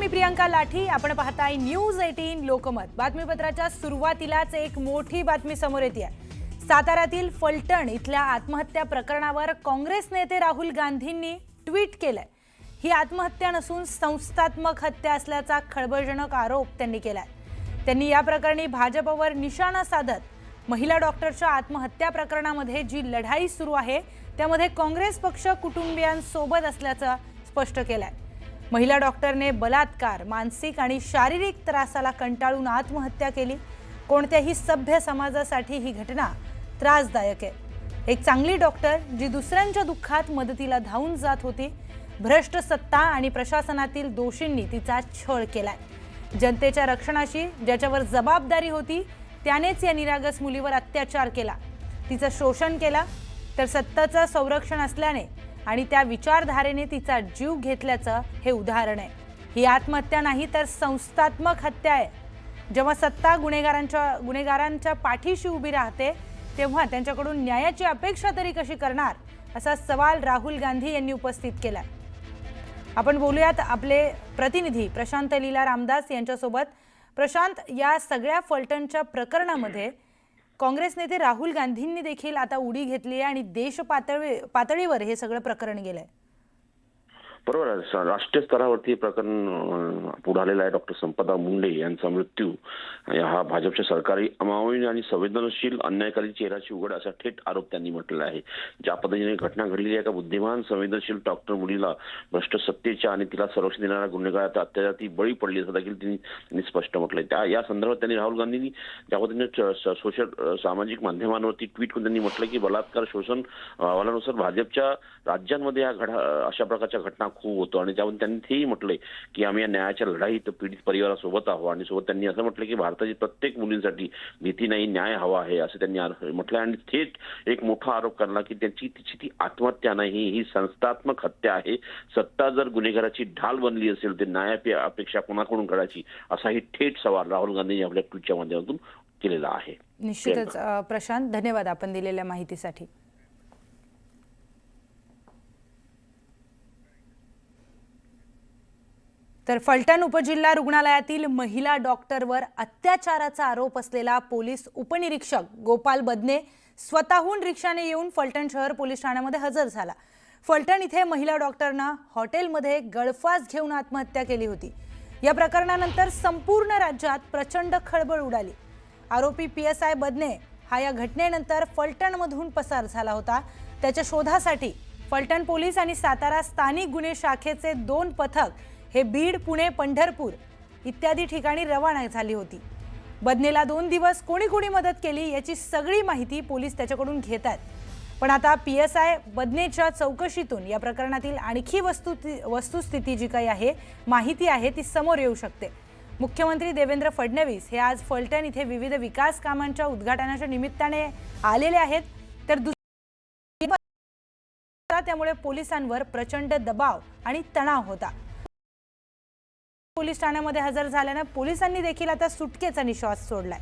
मी प्रियंका लाठी. आपण पाहताय न्यूज 18 लोकमत. बातमीपत्राच्या सुरुवातीलाच एक मोठी बातमी समोर येते आहे. साताऱ्यातील फलटण इथल्या आत्महत्या प्रकरणावर काँग्रेस नेते राहुल गांधींनी ट्विट केलंय. ही आत्महत्या नसून संस्थात्मक हत्या असल्याचा खळबळजनक आरोप त्यांनी केलाय. त्यांनी या प्रकरणी भाजपवर निशाणा साधत महिला डॉक्टरच्या आत्महत्या प्रकरणामध्ये जी लढाई सुरू आहे त्यामध्ये काँग्रेस पक्ष कुटुंबियांसोबत असल्याचं स्पष्ट केलंय. महिला डॉक्टरने बलात्कार, मानसिक आणि शारीरिक त्रासाला कंटाळून आत्महत्या केली. कोणत्याही सभ्य समाजासाठी ही घटना त्रासदायक आहे. एक चांगली डॉक्टर जी दुसऱ्यांच्या दुःखात मदतीला धावून जात होती. भ्रष्ट सत्ता आणि प्रशासनातील दोषींनी तिचा छळ केलाय. जनतेच्या रक्षणाची ज्याच्यावर जबाबदारी होती त्यानेच या निरागस मुलीवर अत्याचार केला, तिचं शोषण केला. तर सत्ताचं संरक्षण असल्याने आणि त्या विचारधारेने तिचा जीव घेतल्याचं हे उदाहरण आहे. ही आत्महत्या नाही तर संस्थात्मक हत्या आहे. जेव्हा सत्ता गुन्हेगारांच्या पाठीशी उभी राहते तेव्हा त्यांच्याकडून न्यायाची अपेक्षा तरी कशी करणार, असा सवाल राहुल गांधी यांनी उपस्थित केला. आपण बोलूयात आपले प्रतिनिधी प्रशांत लीला रामदास यांच्यासोबत. प्रशांत, या सगळ्या फलटणच्या प्रकरणामध्ये काँग्रेस नेते राहुल गांधींनी देखील आता उडी घेतली आहे आणि देश पातळीवर हे सगळं प्रकरण गेलंय. बरोबर आहे. राष्ट्रीय स्तरावरती प्रकरण पुढे आलेलं आहे. डॉक्टर संपदा मुंडे यांचा मृत्यू हा भाजपच्या सरकारी अमावरी आणि संवेदनशील अन्यायकारी चेहऱ्याची उघड असा थेट आरोप त्यांनी म्हटलेला आहे. ज्या पद्धतीने घटना घडलेली आहे, एका बुद्धिमान संवेदनशील डॉक्टर मुलीला भ्रष्ट सत्तेच्या आणि तिला संरक्षण देणाऱ्या गुन्हेगाराच्या अत्याचारात ती बळी पडली असं देखील त्यांनी स्पष्ट म्हटलंय. त्या या संदर्भात त्यांनी राहुल गांधींनी ज्या पद्धतीने सामाजिक माध्यमांवरती ट्विट करून त्यांनी म्हटलं की बलात्कार शोषण अहवालानुसार भाजपच्या राज्यांमध्ये अशा प्रकारच्या घटना खूप होतो आणि त्यावरून त्यांनी तेही म्हटलंय की आम्ही या न्यायाच्या लढाईत पीडित परिवारासोबत आहोत आणि सोबत त्यांनी असं म्हटलं की भारताची प्रत्येक मुलींसाठी भीती नाही, न्याय हवा आहे असं त्यांनी म्हटलं. आणि थेट एक मोठा आरोप करला की तिची ती आत्महत्या नाही, ही संस्थात्मक हत्या आहे. सत्ता जर गुन्हेगाराची ढाल बनली असेल तर न्याय अपेक्षा कोणाकडून करायची, असाही थेट सवाल राहुल गांधी आपल्या ट्विटच्या माध्यमातून केलेला आहे. निश्चितच प्रशांत, धन्यवाद आपण दिलेल्या माहितीसाठी. तर फलटण उपजिल्हा रुग्णालयातील महिला डॉक्टरवर अत्याचाराचा आरोप असलेला पोलीस उपनिरीक्षक गोपाल बदने स्वतःहून रिक्षाने येऊन फलटण शहर पोलीस ठाण्यामध्ये हजर झाला. फलटण इथे महिला डॉक्टरनं हॉटेलमध्ये गळफास घेऊन आत्महत्या केली होती. या प्रकरणानंतर संपूर्ण राज्यात प्रचंड खळबळ उडाली. आरोपी PSI बदने हा या घटनेनंतर फलटणमधून पसार झाला होता. त्याच्या शोधासाठी फलटण पोलीस आणि सातारा स्थानिक गुन्हे शाखेचे 2 पथक हे बीड, पुणे, पंढरपूर इत्यादी ठिकाणी रवाना झाली होती. बदनेला 2 दिवस कोणी मदत केली याची सगळी माहिती पोलीस त्याच्याकडून घेत आहेत. पण आता PSI बदनेच्या चौकशीतून या प्रकरणातील आणखी वस्तुस्थिती जी काही आहे, माहिती आहे, ती समोर येऊ शकते. मुख्यमंत्री देवेंद्र फडणवीस हे आज फलटण इथे विविध विकास कामांच्या उद्घाटनाच्या निमित्ताने आलेले आहेत. तर त्यामुळे पोलिसांवर प्रचंड दबाव आणि तणाव होता. पोलीस ठाण्यामध्ये हजर झाल्याने पोलिसांनी देखील आता सुटकेचा निश्वास सोडलाय.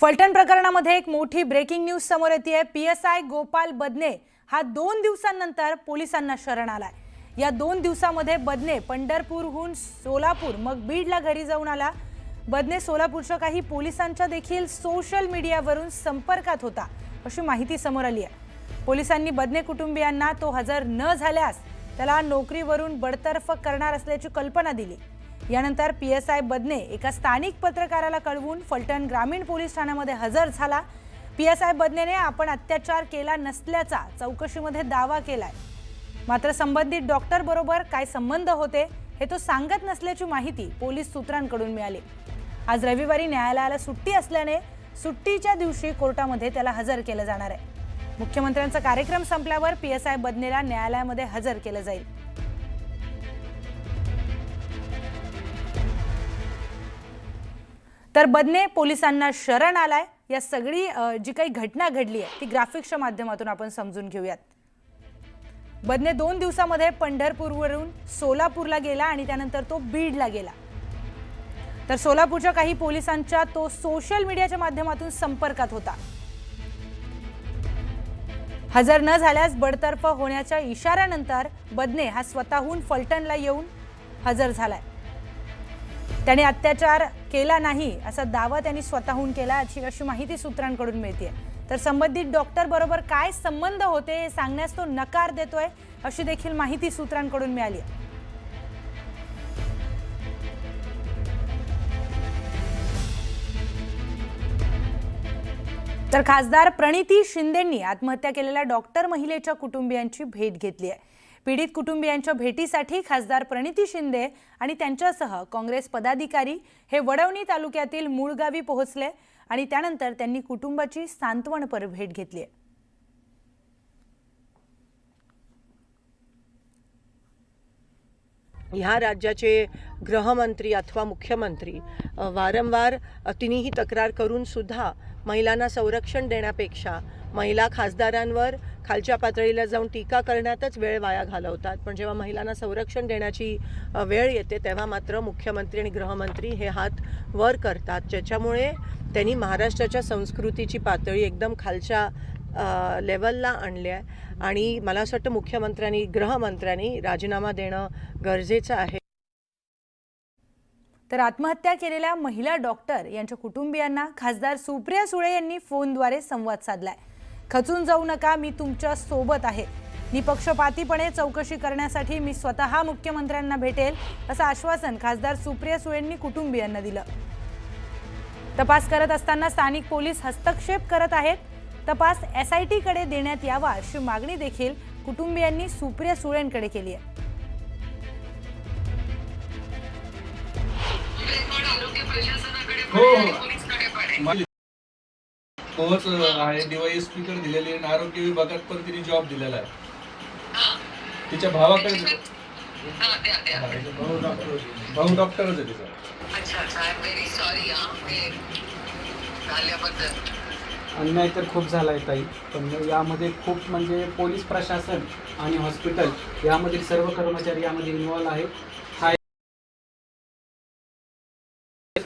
फलटण प्रकरणामध्ये एक मोठी ब्रेकिंग न्यूज समोर येते. PSI गोपाल बदने हा 2 दिवसांनंतर पोलिसांना शरण आलाय. या 2 दिवसामध्ये बदने पंढरपूरहून सोलापूर मग बीडला घरी जाऊन आला. बदने सोलापूरच्या काही पोलिसांच्या देखील सोशल मीडियावरून संपर्कात होता अशी माहिती समोर आली आहे. पोलिसांनी बदने कुटुंबियांना तो हजर न झाल्यास त्याला नोकरीवरून बडतर्फ करणार असल्याची कल्पना दिली. यानंतर PSI बदने एका स्थानिक पत्रकाराला कळवून फलटण ग्रामीण पोलीस ठाण्यामध्ये हजर झाला. PSI बदनेने आपण अत्याचार केला नसल्याचा चौकशीमध्ये दावा केलाय. मात्र संबंधित डॉक्टर बरोबर काय संबंध होते हे तो सांगत नसल्याची माहिती पोलीस सूत्रांकडून मिळाली. आज रविवारी न्यायालयाला सुट्टी असल्याने सुट्टीच्या दिवशी कोर्टामध्ये त्याला हजर केलं जाणार आहे. मुख्यमंत्र्यांचा कार्यक्रम संपल्यावर PSI बदनेला न्यायालयामध्ये हजर केलं जाईल. तर बदने पोलिसांना शरण आलाय. या सगळी जी काही घटना घडली आहे ती ग्राफिक्सच्या माध्यमातून आपण समजून घेऊयात. बदने 2 दिवसामध्ये पंढरपूरवरून सोलापूरला गेला आणि त्यानंतर तो बीडला गेला. तर सोलापूरच्या काही पोलिसांच्या तो सोशल मीडियाच्या माध्यमातून संपर्कात होता. हजर न झाल्यास बडतर्फ होण्याच्या इशाऱ्यानंतर बदने हा स्वतःहून फलटणला येऊन हजर झालाय. त्याने अत्याचार केला नाही असा दावा त्यांनी स्वतःहून केला अशी माहिती सूत्रांकडून मिळते. तर संबंधित डॉक्टर बरोबर काय संबंध होते हे सांगण्यास तो नकार देतोय अशी देखील माहिती सूत्रांकडून मिळाली. तर खासदार प्रणिती शिंदेंनी आत्महत्या केलेल्या डॉक्टर महिलेच्या कुटुंबियांची भेट घेतली आहे. पीडित कुटुंबियांच्या भेटीसाठी खासदार प्रणिती शिंदे आणि त्यांच्यासह काँग्रेस पदाधिकारी हे वडवणी तालुक्यातील मूळगावी पोहोचले आणि त्यानंतर त्यांनी कुटुंबाची सांत्वनपर भेट घेतली आहे. ह्या राज्याचे गृहमंत्री अथवा मुख्यमंत्री वारंवार तिन्ही तक्रार करून सुद्धा महिलांना संरक्षण देण्यापेक्षा महिला खासदारांवर खालच्या पातळीला जाऊन टीका करण्यातच वेळ वाया घालवतात. पण जेव्हा महिलांना संरक्षण देण्याची वेळ येते तेव्हा मात्र मुख्यमंत्री आणि गृहमंत्री हे हात वर करतात, ज्याच्यामुळे त्यांनी महाराष्ट्राच्या संस्कृतीची पातळी एकदम खालच्या लेवलला आणली आहे. आणि मला असं वाटतं मुख्यमंत्र्यांनी गृहमंत्र्यांनी राजीनामा देणं गरजेचं आहे. तर आत्महत्या केलेल्या महिला डॉक्टर यांच्या कुटुंबियांना खासदार सुप्रिया सुळे यांनी फोनद्वारे संवाद साधलाय. खचून जाऊ नका, मी तुमच्या सोबत आहे. निपक्षपातीपणे चौकशी करण्यासाठी मी स्वतः मुख्यमंत्र्यांना भेटेल असं आश्वासन खासदार सुप्रिया सुळेंनी कुटुंबियांना दिलं. तपास करत असताना स्थानिक पोलीस हस्तक्षेप करत आहेत. तपास SIT कडे देण्यात यावा अशी मागणी देखील कुटुंबियांनी सुप्रिया सुळेंकडे केली आहे. कोच आहे DYSP कडे दिलेली आहे, आरोग्य विभागात पण तिने जॉब दिलेला आहे. तिच्या भावाकडे भाऊ डॉक्टरच आहे तिचा. अन्याय तर खूप झाला आहे ताई, पण यामध्ये खूप म्हणजे पोलीस प्रशासन आणि हॉस्पिटल यामधील सर्व कर्मचारी यामध्ये इन्व्हॉल्व आहेत. हा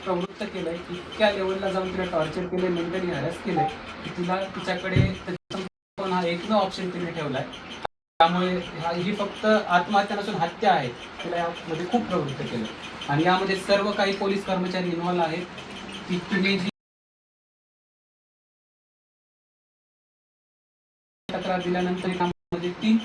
प्रवृत्त केलंय की इतक्या लेवलला जाऊन तिला टॉर्चर केले, मेंटली हॅरॅस केलंय की तिच्याकडे हा एकमेव ऑप्शन तिने ठेवलाय. त्यामुळे ही फक्त आत्महत्या नसून हत्या आहे. तिला यामध्ये खूप प्रवृत्त केलं आणि यामध्ये सर्व काही पोलीस कर्मचारी इन्व्हॉल्व आहेत. की तुम्ही जी तक्रार दिल्यानंतर यामध्ये तीन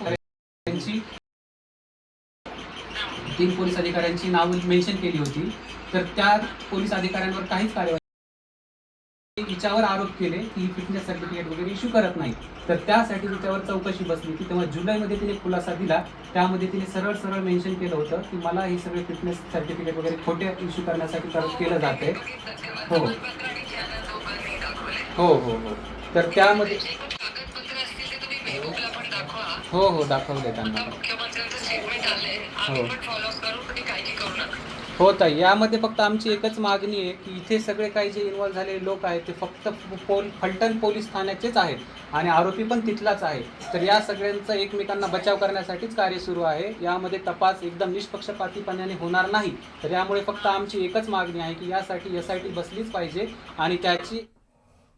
पोलीस अधिकाऱ्यांची नावं मेन्शन केली होती. तर त्या पोलीस अधिकाऱ्यांवर काहीच कार्यवाही, हिच्यावर आरोप केले की ही फिटनेस सर्टिफिकेट वगैरे इश्यू करत नाही. तर त्यासाठी तिच्यावर चौकशी बसली की तेव्हा जुलैमध्ये तिने खुलासा दिला. त्यामध्ये तिने सरळ मेन्शन केलं होतं की मला ही सगळे फिटनेस सर्टिफिकेट वगैरे खोटे इश्यू करण्यासाठी केलं जाते. हो हो हो हो तर त्यामध्ये हो दाखवले त्यांना. हो ताई, यामध्ये फक्त आमची एकच मागणी आहे की इथे सगळे काही जे इन्व्हॉल्व झालेले लोक आहेत ते फक्त फलटण पोलीस ठाण्याचेच आहेत आणि आरोपी पण तिथलाच आहे. तर या सगळ्यांचा एकमेकांना बचाव करण्यासाठीच कार्य सुरू आहे. यामध्ये तपास एकदम निष्पक्षपातीपणाने होणार नाही. तर यामुळे फक्त आमची एकच मागणी आहे की यासाठी SIT बसलीच पाहिजे आणि त्याची